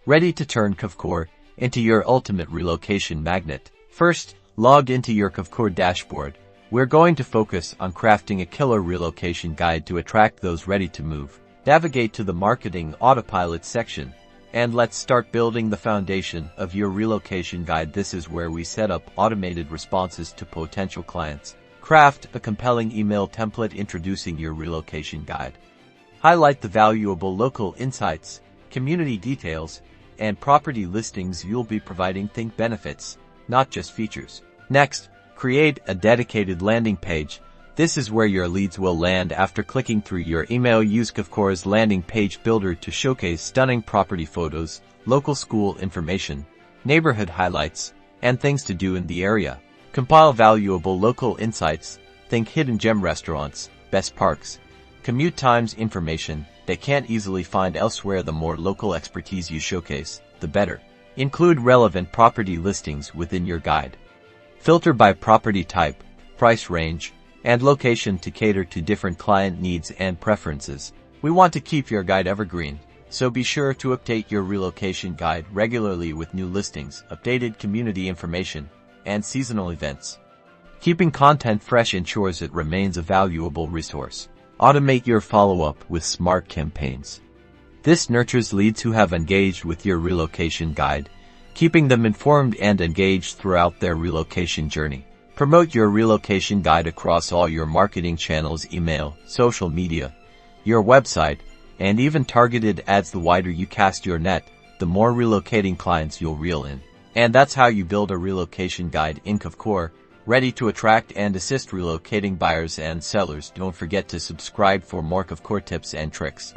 ready to turn Kvcore into your ultimate relocation magnet. First, log into your Kvcore dashboard. We're going to focus on crafting a killer relocation guide to attract those ready to move. Navigate to the Marketing Autopilot section, and let's start building the foundation of your relocation guide. This is where we set up automated responses to potential clients. Craft a compelling email template introducing your relocation guide. Highlight the valuable local insights, community details, and property listings you'll be providing. Think benefits, not just features. Next, create a dedicated landing page. This is where your leads will land after clicking through your email. Use Kvcore's landing page builder to showcase stunning property photos, local school information, neighborhood highlights, and things to do in the area. Compile valuable local insights. Think hidden gem restaurants, best parks, commute times, information they can't easily find elsewhere. The more local expertise you showcase, the better. Include relevant property listings within your guide. Filter by property type, price range, and location to cater to different client needs and preferences. We want to keep your guide evergreen, so be sure to update your relocation guide regularly with new listings, updated community information, and seasonal events. Keeping content fresh ensures it remains a valuable resource. Automate your follow-up with smart campaigns. This nurtures leads who have engaged with your relocation guide, keeping them informed and engaged throughout their relocation journey. Promote your relocation guide across all your marketing channels: email, social media, your website, and even targeted ads. The wider you cast your net, the more relocating clients you'll reel in. And that's how you build a relocation guide in Kvcore, ready to attract and assist relocating buyers and sellers. Don't forget to subscribe for more Kvcore tips and tricks.